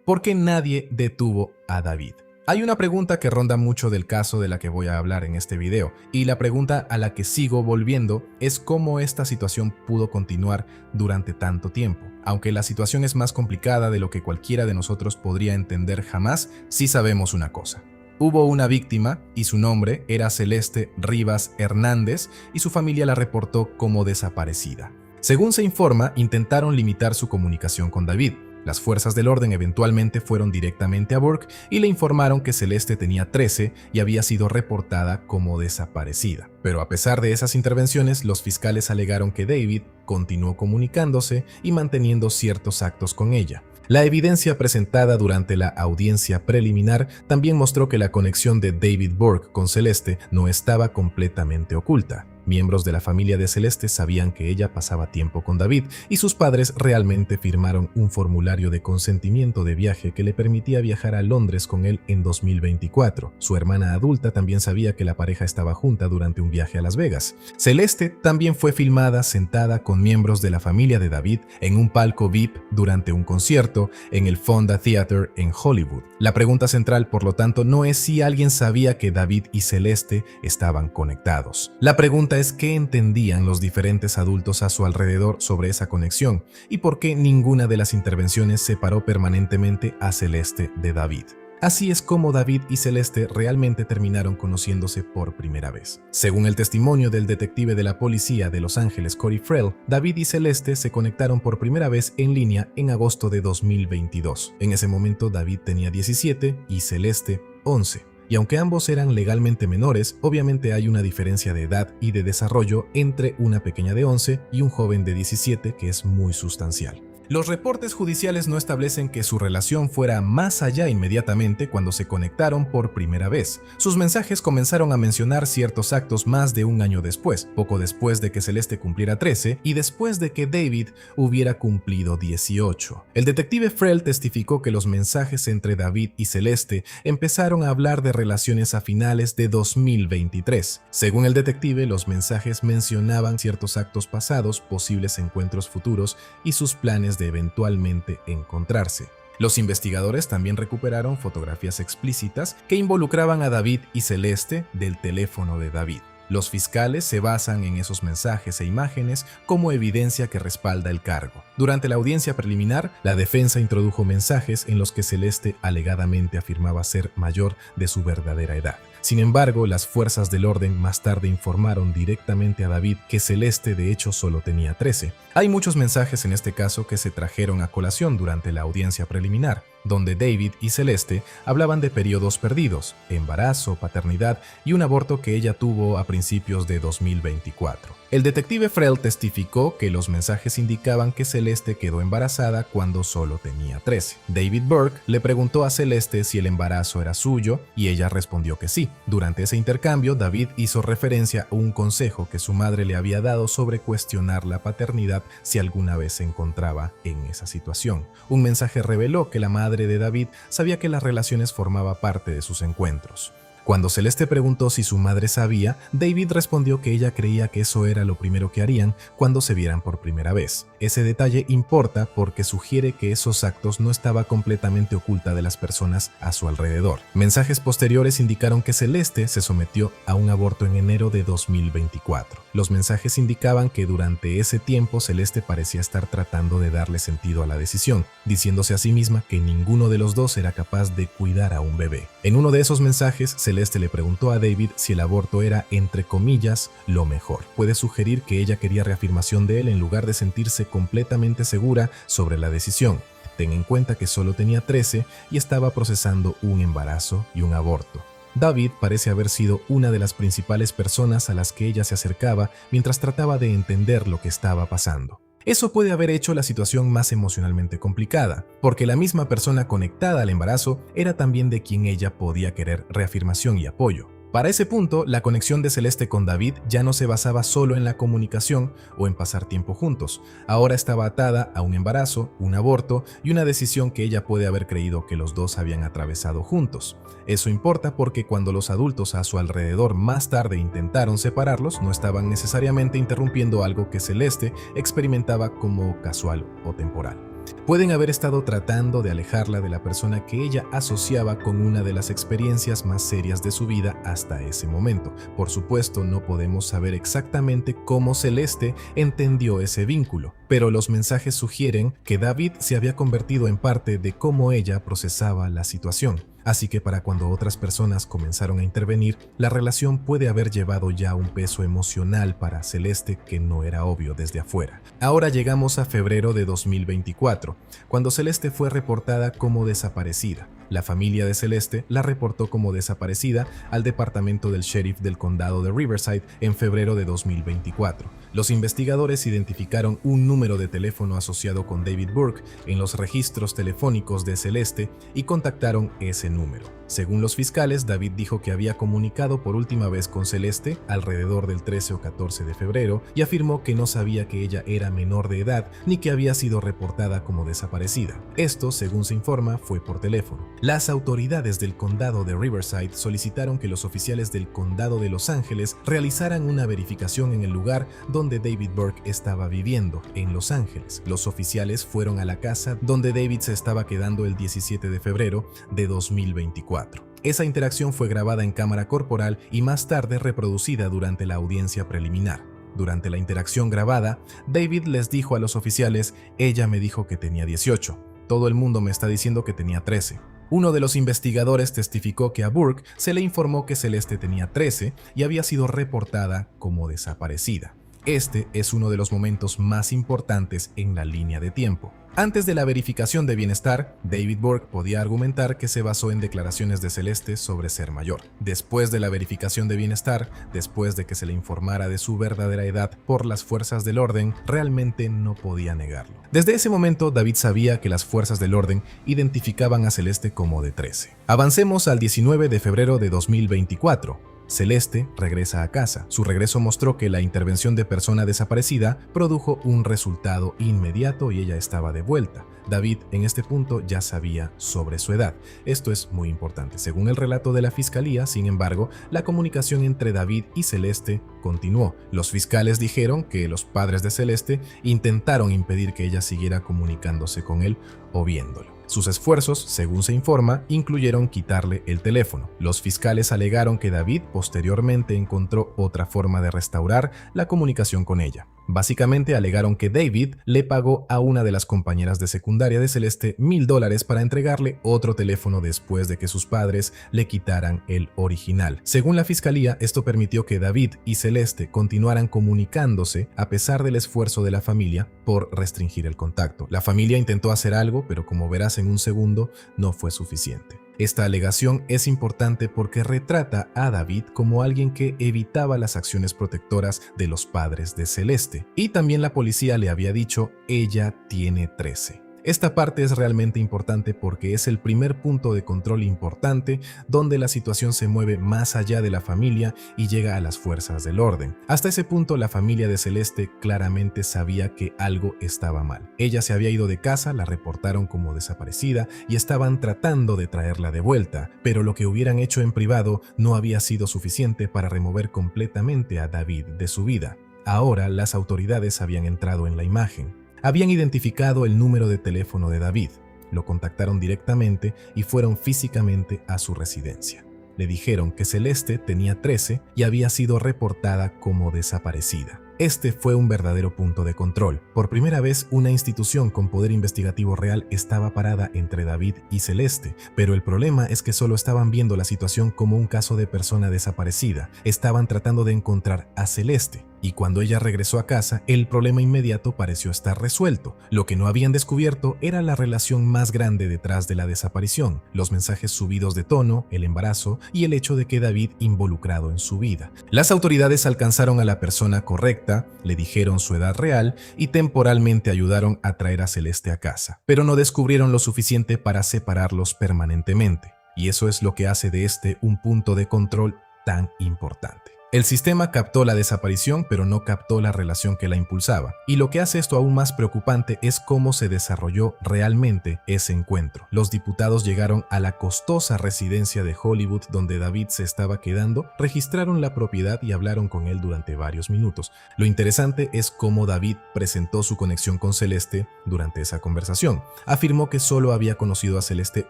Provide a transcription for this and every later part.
¿Por qué nadie detuvo a David? Hay una pregunta que ronda mucho del caso de la que voy a hablar en este video, y la pregunta a la que sigo volviendo es cómo esta situación pudo continuar durante tanto tiempo. Aunque la situación es más complicada de lo que cualquiera de nosotros podría entender jamás, sí sabemos una cosa. Hubo una víctima y su nombre era Celeste Rivas Hernández y su familia la reportó como desaparecida. Según se informa, intentaron limitar su comunicación con David. Las fuerzas del orden eventualmente fueron directamente a Burke y le informaron que Celeste tenía 13 y había sido reportada como desaparecida. Pero a pesar de esas intervenciones, los fiscales alegaron que David continuó comunicándose y manteniendo ciertos actos con ella. La evidencia presentada durante la audiencia preliminar también mostró que la conexión de David Burke con Celeste no estaba completamente oculta. Miembros de la familia de Celeste sabían que ella pasaba tiempo con David y sus padres realmente firmaron un formulario de consentimiento de viaje que le permitía viajar a Londres con él en 2024. Su hermana adulta también sabía que la pareja estaba junta durante un viaje a Las Vegas. Celeste también fue filmada sentada con miembros de la familia de David en un palco VIP durante un concierto en el Fonda Theatre en Hollywood. La pregunta central, por lo tanto, no es si alguien sabía que David y Celeste estaban conectados. La pregunta es qué entendían los diferentes adultos a su alrededor sobre esa conexión y por qué ninguna de las intervenciones separó permanentemente a Celeste de David. Así es como David y Celeste realmente terminaron conociéndose por primera vez. Según el testimonio del detective de la policía de Los Ángeles, Corey Frell, David y Celeste se conectaron por primera vez en línea en agosto de 2022. En ese momento David tenía 17 y Celeste 11. Y aunque ambos eran legalmente menores, obviamente hay una diferencia de edad y de desarrollo entre una pequeña de 11 y un joven de 17 que es muy sustancial. Los reportes judiciales no establecen que su relación fuera más allá inmediatamente cuando se conectaron por primera vez. Sus mensajes comenzaron a mencionar ciertos actos más de un año después, poco después de que Celeste cumpliera 13 y después de que David hubiera cumplido 18. El detective Frell testificó que los mensajes entre David y Celeste empezaron a hablar de relaciones a finales de 2023. Según el detective, los mensajes mencionaban ciertos actos pasados, posibles encuentros futuros y sus planes de eventualmente encontrarse. Los investigadores también recuperaron fotografías explícitas que involucraban a David y Celeste del teléfono de David. Los fiscales se basan en esos mensajes e imágenes como evidencia que respalda el cargo. Durante la audiencia preliminar, la defensa introdujo mensajes en los que Celeste alegadamente afirmaba ser mayor de su verdadera edad. Sin embargo, las fuerzas del orden más tarde informaron directamente a David que Celeste de hecho solo tenía 13. Hay muchos mensajes en este caso que se trajeron a colación durante la audiencia preliminar, donde David y Celeste hablaban de periodos perdidos, embarazo, paternidad y un aborto que ella tuvo a principios de 2024. El detective Frell testificó que los mensajes indicaban que Celeste quedó embarazada cuando solo tenía 13. David Burke le preguntó a Celeste si el embarazo era suyo y ella respondió que sí. Durante ese intercambio, David hizo referencia a un consejo que su madre le había dado sobre cuestionar la paternidad si alguna vez se encontraba en esa situación. Un mensaje reveló que la madre de David sabía que las relaciones formaba parte de sus encuentros. Cuando Celeste preguntó si su madre sabía, David respondió que ella creía que eso era lo primero que harían cuando se vieran por primera vez. Ese detalle importa porque sugiere que esos actos no estaba completamente oculta de las personas a su alrededor. Mensajes posteriores indicaron que Celeste se sometió a un aborto en enero de 2024. Los mensajes indicaban que durante ese tiempo Celeste parecía estar tratando de darle sentido a la decisión, diciéndose a sí misma que ninguno de los dos era capaz de cuidar a un bebé. En uno de esos mensajes, Celeste le preguntó a David si el aborto era, entre comillas, lo mejor. Puede sugerir que ella quería reafirmación de él en lugar de sentirse completamente segura sobre la decisión. Ten en cuenta que solo tenía 13 y estaba procesando un embarazo y un aborto. David parece haber sido una de las principales personas a las que ella se acercaba mientras trataba de entender lo que estaba pasando. Eso puede haber hecho la situación más emocionalmente complicada, porque la misma persona conectada al embarazo era también de quien ella podía querer reafirmación y apoyo. Para ese punto, la conexión de Celeste con David ya no se basaba solo en la comunicación o en pasar tiempo juntos. Ahora estaba atada a un embarazo, un aborto y una decisión que ella puede haber creído que los dos habían atravesado juntos. Eso importa porque cuando los adultos a su alrededor más tarde intentaron separarlos, no estaban necesariamente interrumpiendo algo que Celeste experimentaba como casual o temporal. Pueden haber estado tratando de alejarla de la persona que ella asociaba con una de las experiencias más serias de su vida hasta ese momento. Por supuesto, no podemos saber exactamente cómo Celeste entendió ese vínculo, pero los mensajes sugieren que David se había convertido en parte de cómo ella procesaba la situación. Así que para cuando otras personas comenzaron a intervenir, la relación puede haber llevado ya un peso emocional para Celeste que no era obvio desde afuera. Ahora llegamos a febrero de 2024, cuando Celeste fue reportada como desaparecida. La familia de Celeste la reportó como desaparecida al departamento del sheriff del condado de Riverside en febrero de 2024. Los investigadores identificaron un número de teléfono asociado con David Burke en los registros telefónicos de Celeste y contactaron ese número. Según los fiscales, David dijo que había comunicado por última vez con Celeste alrededor del 13 o 14 de febrero y afirmó que no sabía que ella era menor de edad ni que había sido reportada como desaparecida. Esto, según se informa, fue por teléfono. Las autoridades del condado de Riverside solicitaron que los oficiales del condado de Los Ángeles realizaran una verificación en el lugar donde David Burke estaba viviendo, en Los Ángeles. Los oficiales fueron a la casa donde David se estaba quedando el 17 de febrero de 2024. Esa interacción fue grabada en cámara corporal y más tarde reproducida durante la audiencia preliminar. Durante la interacción grabada, David les dijo a los oficiales: "Ella me dijo que tenía 18. Todo el mundo me está diciendo que tenía 13. Uno de los investigadores testificó que a Burke se le informó que Celeste tenía 13 y había sido reportada como desaparecida. Este es uno de los momentos más importantes en la línea de tiempo. Antes de la verificación de bienestar, David Burke podía argumentar que se basó en declaraciones de Celeste sobre ser mayor. Después de la verificación de bienestar, después de que se le informara de su verdadera edad por las fuerzas del orden, realmente no podía negarlo. Desde ese momento, David sabía que las fuerzas del orden identificaban a Celeste como de 13. Avancemos al 19 de febrero de 2024. Celeste regresa a casa. Su regreso mostró que la intervención de persona desaparecida produjo un resultado inmediato y ella estaba de vuelta. David en este punto ya sabía sobre su edad. Esto es muy importante. Según el relato de la fiscalía, sin embargo, la comunicación entre David y Celeste continuó. Los fiscales dijeron que los padres de Celeste intentaron impedir que ella siguiera comunicándose con él o viéndolo. Sus esfuerzos, según se informa, incluyeron quitarle el teléfono. Los fiscales alegaron que David posteriormente encontró otra forma de restaurar la comunicación con ella. Básicamente alegaron que David le pagó a una de las compañeras de secundaria de Celeste $1,000 para entregarle otro teléfono después de que sus padres le quitaran el original. Según la fiscalía, esto permitió que David y Celeste continuaran comunicándose a pesar del esfuerzo de la familia por restringir el contacto. La familia intentó hacer algo, pero como verás en un segundo, no fue suficiente. Esta alegación es importante porque retrata a David como alguien que evitaba las acciones protectoras de los padres de Celeste. Y también la policía le había dicho: ella tiene 13. Esta parte es realmente importante porque es el primer punto de control importante donde la situación se mueve más allá de la familia y llega a las fuerzas del orden. Hasta ese punto la familia de Celeste claramente sabía que algo estaba mal. Ella se había ido de casa, la reportaron como desaparecida y estaban tratando de traerla de vuelta, pero lo que hubieran hecho en privado no había sido suficiente para remover completamente a David de su vida. Ahora las autoridades habían entrado en la imagen. Habían identificado el número de teléfono de David, lo contactaron directamente y fueron físicamente a su residencia. Le dijeron que Celeste tenía 13 y había sido reportada como desaparecida. Este fue un verdadero punto de control. Por primera vez, una institución con poder investigativo real estaba parada entre David y Celeste, pero el problema es que solo estaban viendo la situación como un caso de persona desaparecida. Estaban tratando de encontrar a Celeste. Y cuando ella regresó a casa, el problema inmediato pareció estar resuelto. Lo que no habían descubierto era la relación más grande detrás de la desaparición, los mensajes subidos de tono, el embarazo y el hecho de que David involucrado en su vida. Las autoridades alcanzaron a la persona correcta, le dijeron su edad real y temporalmente ayudaron a traer a Celeste a casa, pero no descubrieron lo suficiente para separarlos permanentemente. Y eso es lo que hace de este un punto de control tan importante. El sistema captó la desaparición, pero no captó la relación que la impulsaba. Y lo que hace esto aún más preocupante es cómo se desarrolló realmente ese encuentro. Los diputados llegaron a la costosa residencia de Hollywood donde David se estaba quedando, registraron la propiedad y hablaron con él durante varios minutos. Lo interesante es cómo David presentó su conexión con Celeste durante esa conversación. Afirmó que solo había conocido a Celeste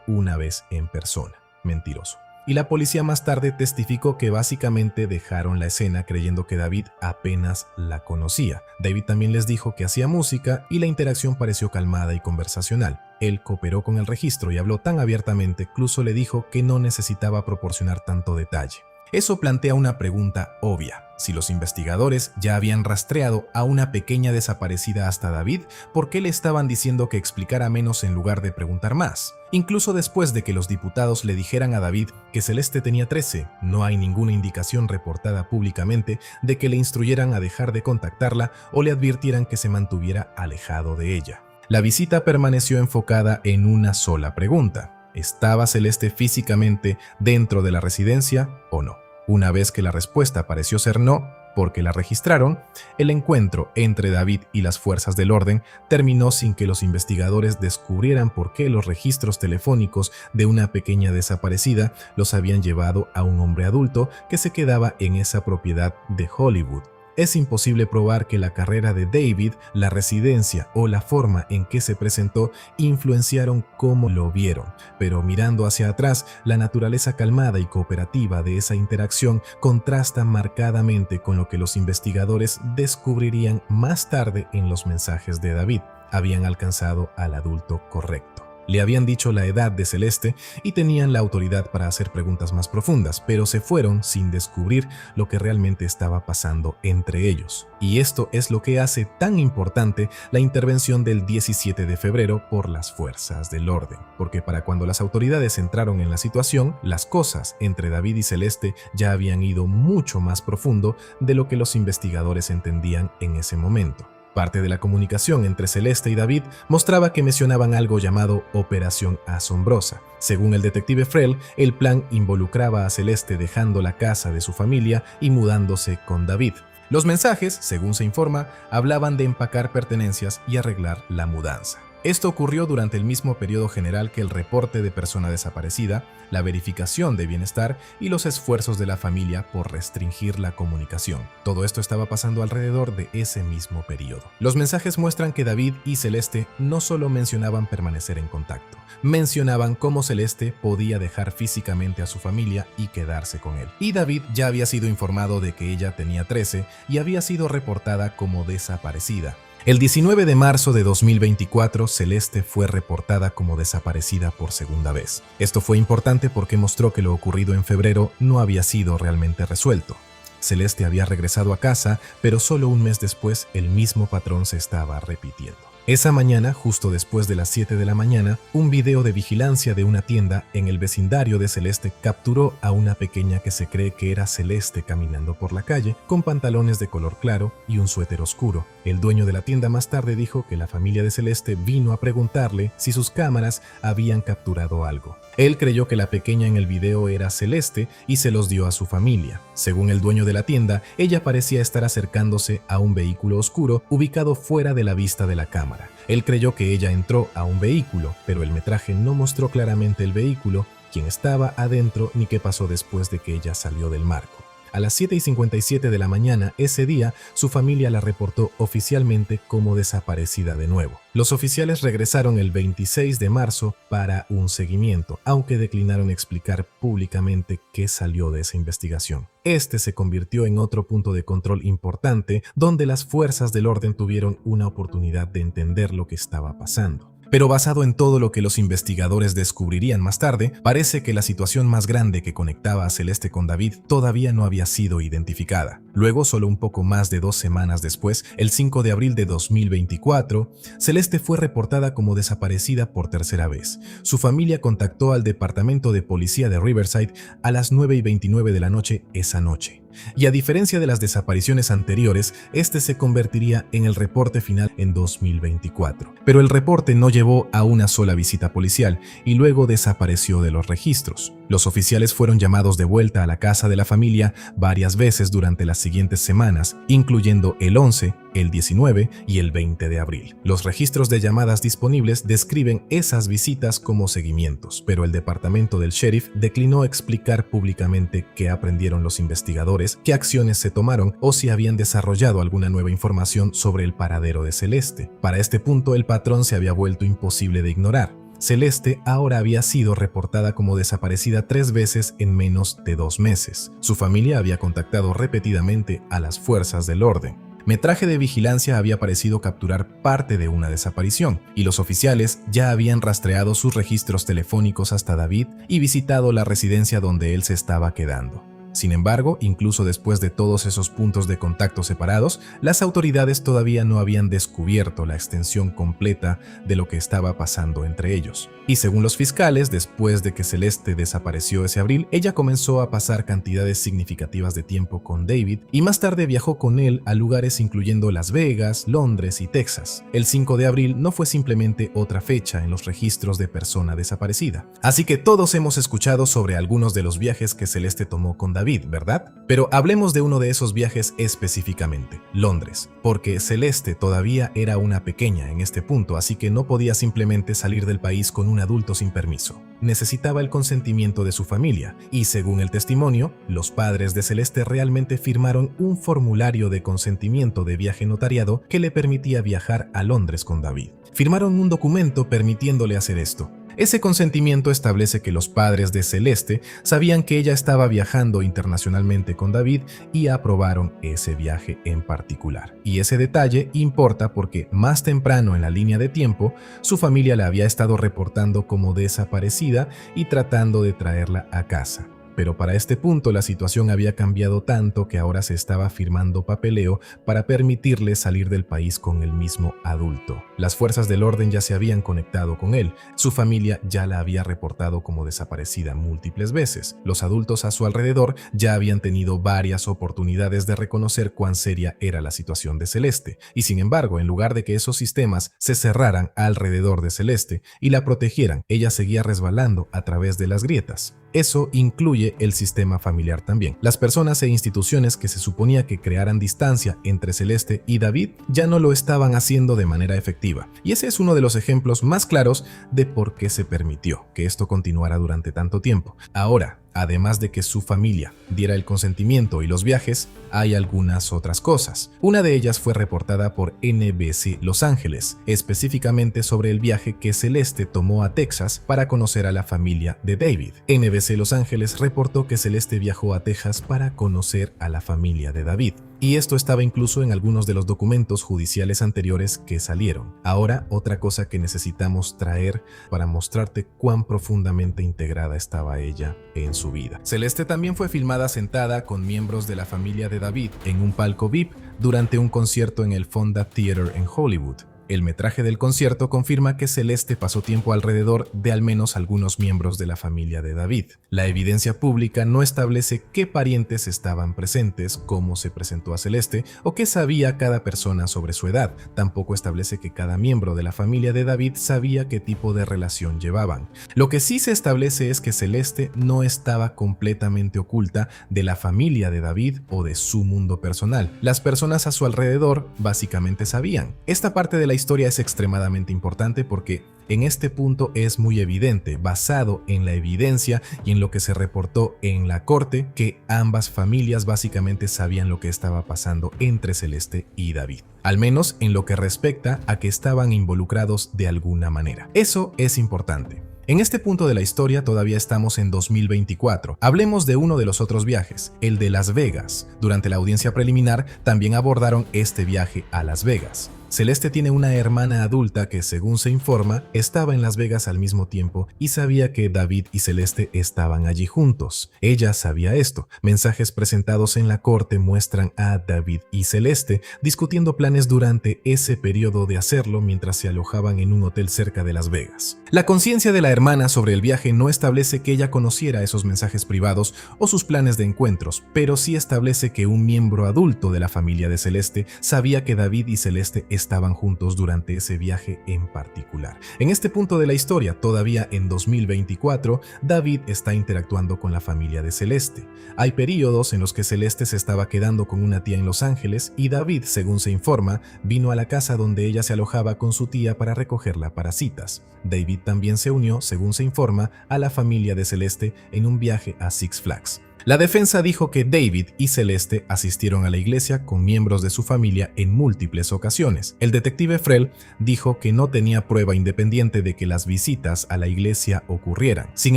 una vez en persona. Mentiroso. Y la policía más tarde testificó que básicamente dejaron la escena creyendo que David apenas la conocía. David también les dijo que hacía música y la interacción pareció calmada y conversacional. Él cooperó con el registro y habló tan abiertamente, incluso le dijo que no necesitaba proporcionar tanto detalle. Eso plantea una pregunta obvia. Si los investigadores ya habían rastreado a una pequeña desaparecida hasta David, ¿por qué le estaban diciendo que explicara menos en lugar de preguntar más? Incluso después de que los diputados le dijeran a David que Celeste tenía 13, no hay ninguna indicación reportada públicamente de que le instruyeran a dejar de contactarla o le advirtieran que se mantuviera alejado de ella. La visita permaneció enfocada en una sola pregunta: ¿estaba Celeste físicamente dentro de la residencia o no? Una vez que la respuesta pareció ser no, porque la registraron, el encuentro entre David y las fuerzas del orden terminó sin que los investigadores descubrieran por qué los registros telefónicos de una pequeña desaparecida los habían llevado a un hombre adulto que se quedaba en esa propiedad de Hollywood. Es imposible probar que la carrera de David, la residencia o la forma en que se presentó influenciaron cómo lo vieron, pero mirando hacia atrás, la naturaleza calmada y cooperativa de esa interacción contrasta marcadamente con lo que los investigadores descubrirían más tarde en los mensajes de David. Habían alcanzado al adulto correcto. Le habían dicho la edad de Celeste y tenían la autoridad para hacer preguntas más profundas, pero se fueron sin descubrir lo que realmente estaba pasando entre ellos. Y esto es lo que hace tan importante la intervención del 17 de febrero por las fuerzas del orden, porque para cuando las autoridades entraron en la situación, las cosas entre David y Celeste ya habían ido mucho más profundo de lo que los investigadores entendían en ese momento. Parte de la comunicación entre Celeste y David mostraba que mencionaban algo llamado Operación Asombrosa. Según el detective Frell, el plan involucraba a Celeste dejando la casa de su familia y mudándose con David. Los mensajes, según se informa, hablaban de empacar pertenencias y arreglar la mudanza. Esto ocurrió durante el mismo periodo general que el reporte de persona desaparecida, la verificación de bienestar y los esfuerzos de la familia por restringir la comunicación. Todo esto estaba pasando alrededor de ese mismo periodo. Los mensajes muestran que David y Celeste no solo mencionaban permanecer en contacto, mencionaban cómo Celeste podía dejar físicamente a su familia y quedarse con él. Y David ya había sido informado de que ella tenía 13 y había sido reportada como desaparecida. El 19 de marzo de 2024, Celeste fue reportada como desaparecida por segunda vez. Esto fue importante porque mostró que lo ocurrido en febrero no había sido realmente resuelto. Celeste había regresado a casa, pero solo un mes después el mismo patrón se estaba repitiendo. Esa mañana, justo después de las 7 de la mañana, un video de vigilancia de una tienda en el vecindario de Celeste capturó a una pequeña que se cree que era Celeste caminando por la calle con pantalones de color claro y un suéter oscuro. El dueño de la tienda más tarde dijo que la familia de Celeste vino a preguntarle si sus cámaras habían capturado algo. Él creyó que la pequeña en el video era Celeste y se los dio a su familia. Según el dueño de la tienda, ella parecía estar acercándose a un vehículo oscuro ubicado fuera de la vista de la cámara. Él creyó que ella entró a un vehículo, pero el metraje no mostró claramente el vehículo, quién estaba adentro ni qué pasó después de que ella salió del marco. A las 7:57 de la mañana ese día, su familia la reportó oficialmente como desaparecida de nuevo. Los oficiales regresaron el 26 de marzo para un seguimiento, aunque declinaron explicar públicamente qué salió de esa investigación. Este se convirtió en otro punto de control importante, donde las fuerzas del orden tuvieron una oportunidad de entender lo que estaba pasando. Pero basado en todo lo que los investigadores descubrirían más tarde, parece que la situación más grande que conectaba a Celeste con David todavía no había sido identificada. Luego, solo un poco más de 2 semanas después, el 5 de abril de 2024, Celeste fue reportada como desaparecida por tercera vez. Su familia contactó al departamento de policía de Riverside a las 9:29 de la noche esa noche. Y a diferencia de las desapariciones anteriores, este se convertiría en el reporte final en 2024. Pero el reporte no llevó a una sola visita policial y luego desapareció de los registros. Los oficiales fueron llamados de vuelta a la casa de la familia varias veces durante las siguientes semanas, incluyendo el 11, el 19 y el 20 de abril. Los registros de llamadas disponibles describen esas visitas como seguimientos, pero el departamento del sheriff declinó explicar públicamente qué aprendieron los investigadores, qué acciones se tomaron o si habían desarrollado alguna nueva información sobre el paradero de Celeste. Para este punto, el patrón se había vuelto imposible de ignorar. Celeste ahora había sido reportada como desaparecida 3 veces en menos de 2 meses. Su familia había contactado repetidamente a las fuerzas del orden. Metraje de vigilancia había parecido capturar parte de una desaparición, y los oficiales ya habían rastreado sus registros telefónicos hasta David y visitado la residencia donde él se estaba quedando. Sin embargo, incluso después de todos esos puntos de contacto separados, las autoridades todavía no habían descubierto la extensión completa de lo que estaba pasando entre ellos. Y según los fiscales, después de que Celeste desapareció ese abril, ella comenzó a pasar cantidades significativas de tiempo con David y más tarde viajó con él a lugares incluyendo Las Vegas, Londres y Texas. El 5 de abril no fue simplemente otra fecha en los registros de persona desaparecida. Así que todos hemos escuchado sobre algunos de los viajes que Celeste tomó con David, ¿verdad? Pero hablemos de uno de esos viajes específicamente, Londres, porque Celeste todavía era una pequeña en este punto, así que no podía simplemente salir del país con un adulto sin permiso. Necesitaba el consentimiento de su familia, y según el testimonio, los padres de Celeste realmente firmaron un formulario de consentimiento de viaje notariado que le permitía viajar a Londres con David. Firmaron un documento permitiéndole hacer esto. Ese consentimiento establece que los padres de Celeste sabían que ella estaba viajando internacionalmente con David y aprobaron ese viaje en particular. Y ese detalle importa porque más temprano en la línea de tiempo, su familia la había estado reportando como desaparecida y tratando de traerla a casa. Pero para este punto la situación había cambiado tanto que ahora se estaba firmando papeleo para permitirle salir del país con el mismo adulto. Las fuerzas del orden ya se habían conectado con él, su familia ya la había reportado como desaparecida múltiples veces. Los adultos a su alrededor ya habían tenido varias oportunidades de reconocer cuán seria era la situación de Celeste, y sin embargo, en lugar de que esos sistemas se cerraran alrededor de Celeste y la protegieran, ella seguía resbalando a través de las grietas. Eso incluye el sistema familiar también. Las personas e instituciones que se suponía que crearan distancia entre Celeste y David ya no lo estaban haciendo de manera efectiva. Y ese es uno de los ejemplos más claros de por qué se permitió que esto continuara durante tanto tiempo. Ahora, además de que su familia diera el consentimiento y los viajes, hay algunas otras cosas. Una de ellas fue reportada por NBC Los Ángeles, específicamente sobre el viaje que Celeste tomó a Texas para conocer a la familia de David. NBC Los Ángeles reportó que Celeste viajó a Texas para conocer a la familia de David. Y esto estaba incluso en algunos de los documentos judiciales anteriores que salieron. Ahora, otra cosa que necesitamos traer para mostrarte cuán profundamente integrada estaba ella en su vida. Celeste también fue filmada sentada con miembros de la familia de David en un palco VIP durante un concierto en el Fonda Theater en Hollywood. El metraje del concierto confirma que Celeste pasó tiempo alrededor de al menos algunos miembros de la familia de David. La evidencia pública no establece qué parientes estaban presentes, cómo se presentó a Celeste o qué sabía cada persona sobre su edad. Tampoco establece que cada miembro de la familia de David sabía qué tipo de relación llevaban. Lo que sí se establece es que Celeste no estaba completamente oculta de la familia de David o de su mundo personal. Las personas a su alrededor básicamente sabían. Esta parte de la historia es extremadamente importante porque en este punto es muy evidente, basado en la evidencia y en lo que se reportó en la corte, que ambas familias básicamente sabían lo que estaba pasando entre Celeste y David. Al menos en lo que respecta a que estaban involucrados de alguna manera. Eso es importante. En este punto de la historia todavía estamos en 2024. Hablemos de uno de los otros viajes, el de Las Vegas. Durante la audiencia preliminar también abordaron este viaje a Las Vegas. Celeste tiene una hermana adulta que, según se informa, estaba en Las Vegas al mismo tiempo y sabía que David y Celeste estaban allí juntos. Ella sabía esto. Mensajes presentados en la corte muestran a David y Celeste discutiendo planes durante ese periodo de hacerlo mientras se alojaban en un hotel cerca de Las Vegas. La conciencia de la hermana sobre el viaje no establece que ella conociera esos mensajes privados o sus planes de encuentros, pero sí establece que un miembro adulto de la familia de Celeste sabía que David y Celeste estaban estaban juntos durante ese viaje en particular. En este punto de la historia, todavía en 2024, David está interactuando con la familia de Celeste. Hay periodos en los que Celeste se estaba quedando con una tía en Los Ángeles y David, según se informa, vino a la casa donde ella se alojaba con su tía para recogerla para citas. David también se unió, según se informa, a la familia de Celeste en un viaje a Six Flags. La defensa dijo que David y Celeste asistieron a la iglesia con miembros de su familia en múltiples ocasiones. El detective Frell dijo que no tenía prueba independiente de que las visitas a la iglesia ocurrieran. Sin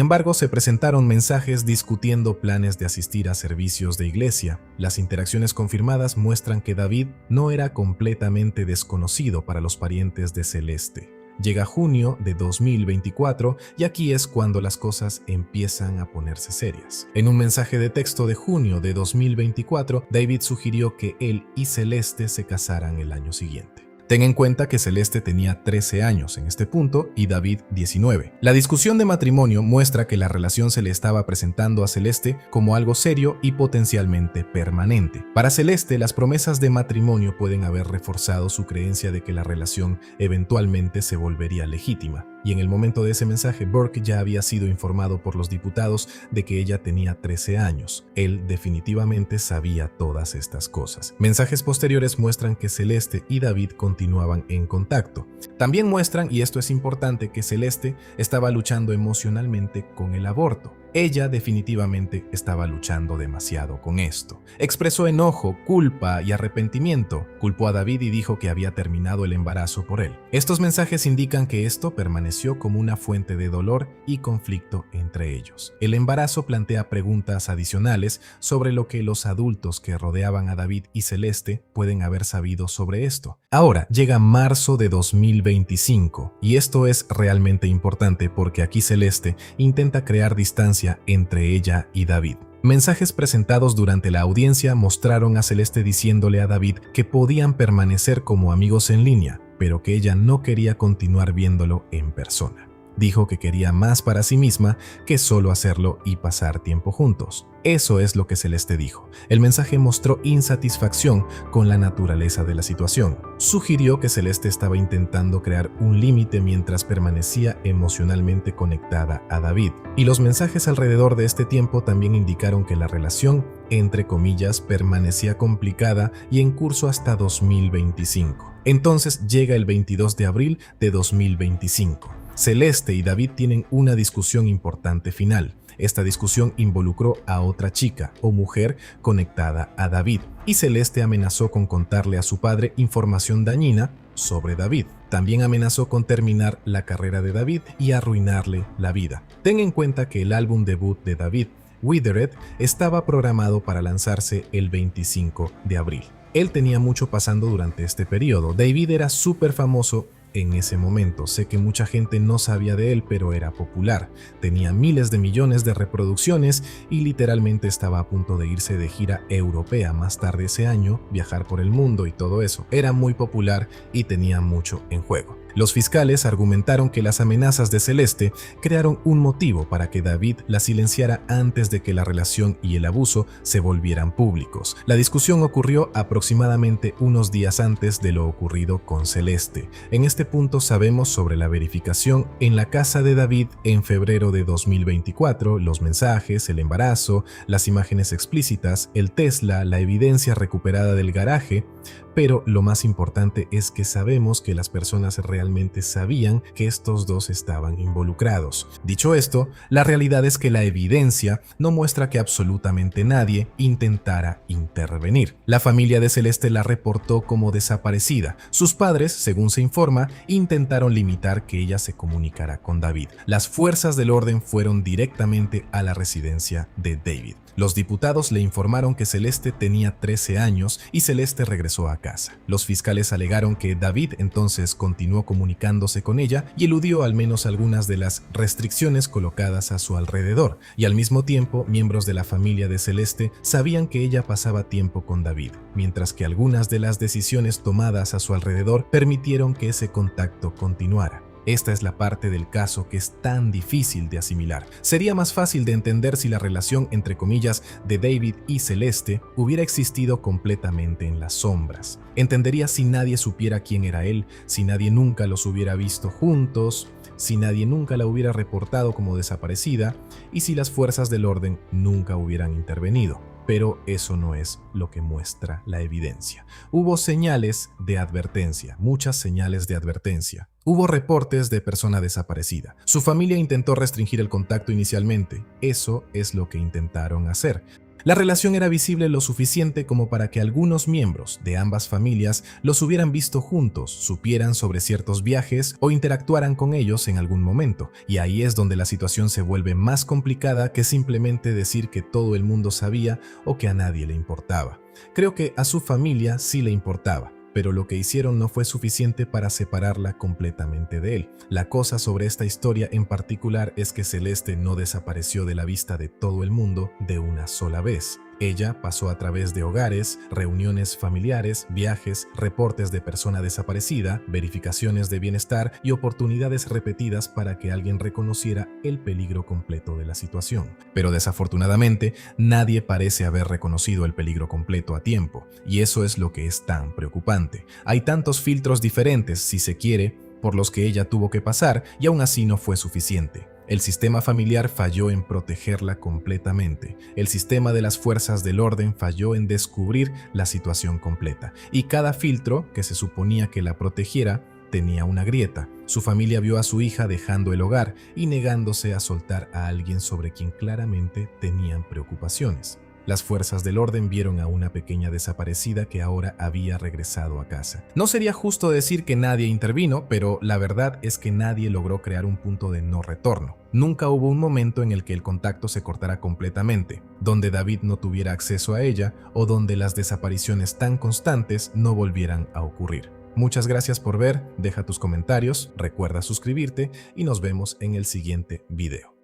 embargo, se presentaron mensajes discutiendo planes de asistir a servicios de iglesia. Las interacciones confirmadas muestran que David no era completamente desconocido para los parientes de Celeste. Llega junio de 2024 y aquí es cuando las cosas empiezan a ponerse serias. En un mensaje de texto de junio de 2024, David sugirió que él y Celeste se casaran el año siguiente. Ten en cuenta que Celeste tenía 13 años en este punto y David 19. La discusión de matrimonio muestra que la relación se le estaba presentando a Celeste como algo serio y potencialmente permanente. Para Celeste, las promesas de matrimonio pueden haber reforzado su creencia de que la relación eventualmente se volvería legítima. Y en el momento de ese mensaje, Burke ya había sido informado por los diputados de que ella tenía 13 años. Él definitivamente sabía todas estas cosas. Mensajes posteriores muestran que Celeste y David continuaban en contacto. También muestran, y esto es importante, que Celeste estaba luchando emocionalmente con el aborto. Ella definitivamente estaba luchando demasiado con esto. Expresó enojo, culpa y arrepentimiento. Culpó a David y dijo que había terminado el embarazo por él. Estos mensajes indican que esto permaneció como una fuente de dolor y conflicto entre ellos. El embarazo plantea preguntas adicionales sobre lo que los adultos que rodeaban a David y Celeste pueden haber sabido sobre esto. Ahora llega marzo de 2025 y esto es realmente importante porque aquí Celeste intenta crear distancia entre ella y David. Mensajes presentados durante la audiencia mostraron a Celeste diciéndole a David que podían permanecer como amigos en línea, pero que ella no quería continuar viéndolo en persona. Dijo que quería más para sí misma que solo hacerlo y pasar tiempo juntos. Eso es lo que Celeste dijo. El mensaje mostró insatisfacción con la naturaleza de la situación. Sugirió que Celeste estaba intentando crear un límite mientras permanecía emocionalmente conectada a David. Y los mensajes alrededor de este tiempo también indicaron que la relación, entre comillas, permanecía complicada y en curso hasta 2025. Entonces llega el 22 de abril de 2025. Celeste y David tienen una discusión importante final. Esta discusión involucró a otra chica o mujer conectada a David y Celeste amenazó con contarle a su padre información dañina sobre David. También amenazó con terminar la carrera de David y arruinarle la vida. Ten en cuenta que el álbum debut de David, Withered, estaba programado para lanzarse el 25 de abril. Él tenía mucho pasando durante este periodo. David era súper famoso en ese momento. Sé que mucha gente no sabía de él, pero era popular. Tenía miles de millones de reproducciones y literalmente estaba a punto de irse de gira europea más tarde ese año, viajar por el mundo y todo eso. Era muy popular y tenía mucho en juego. Los fiscales argumentaron que las amenazas de Celeste crearon un motivo para que David la silenciara antes de que la relación y el abuso se volvieran públicos. La discusión ocurrió aproximadamente unos días antes de lo ocurrido con Celeste. En este punto sabemos sobre la verificación en la casa de David en febrero de 2024, los mensajes, el embarazo, las imágenes explícitas, el Tesla, la evidencia recuperada del garaje, pero lo más importante es que sabemos que las personas realmente sabían que estos dos estaban involucrados. Dicho esto, la realidad es que la evidencia no muestra que absolutamente nadie intentara intervenir. La familia de Celeste la reportó como desaparecida. Sus padres, según se informa, intentaron limitar que ella se comunicara con David. Las fuerzas del orden fueron directamente a la residencia de David. Los diputados le informaron que Celeste tenía 13 años y Celeste regresó a casa. Los fiscales alegaron que David entonces continuó comunicándose con ella y eludió al menos algunas de las restricciones colocadas a su alrededor, y al mismo tiempo miembros de la familia de Celeste sabían que ella pasaba tiempo con David, mientras que algunas de las decisiones tomadas a su alrededor permitieron que ese contacto continuara. Esta es la parte del caso que es tan difícil de asimilar. Sería más fácil de entender si la relación, entre comillas, de David y Celeste hubiera existido completamente en las sombras. Entendería si nadie supiera quién era él, si nadie nunca los hubiera visto juntos, si nadie nunca la hubiera reportado como desaparecida y si las fuerzas del orden nunca hubieran intervenido. Pero eso no es lo que muestra la evidencia. Hubo señales de advertencia, muchas señales de advertencia. Hubo reportes de persona desaparecida. Su familia intentó restringir el contacto inicialmente. Eso es lo que intentaron hacer. La relación era visible lo suficiente como para que algunos miembros de ambas familias los hubieran visto juntos, supieran sobre ciertos viajes o interactuaran con ellos en algún momento. Y ahí es donde la situación se vuelve más complicada que simplemente decir que todo el mundo sabía o que a nadie le importaba. Creo que a su familia sí le importaba, pero lo que hicieron no fue suficiente para separarla completamente de él. La cosa sobre esta historia en particular es que Celeste no desapareció de la vista de todo el mundo de una sola vez. Ella pasó a través de hogares, reuniones familiares, viajes, reportes de persona desaparecida, verificaciones de bienestar y oportunidades repetidas para que alguien reconociera el peligro completo de la situación. Pero desafortunadamente, nadie parece haber reconocido el peligro completo a tiempo, y eso es lo que es tan preocupante. Hay tantos filtros diferentes, si se quiere, por los que ella tuvo que pasar, y aún así no fue suficiente. El sistema familiar falló en protegerla completamente. El sistema de las fuerzas del orden falló en descubrir la situación completa. Y cada filtro que se suponía que la protegiera tenía una grieta. Su familia vio a su hija dejando el hogar y negándose a soltar a alguien sobre quien claramente tenían preocupaciones. Las fuerzas del orden vieron a una pequeña desaparecida que ahora había regresado a casa. No sería justo decir que nadie intervino, pero la verdad es que nadie logró crear un punto de no retorno. Nunca hubo un momento en el que el contacto se cortara completamente, donde David no tuviera acceso a ella o donde las desapariciones tan constantes no volvieran a ocurrir. Muchas gracias por ver, deja tus comentarios, recuerda suscribirte y nos vemos en el siguiente video.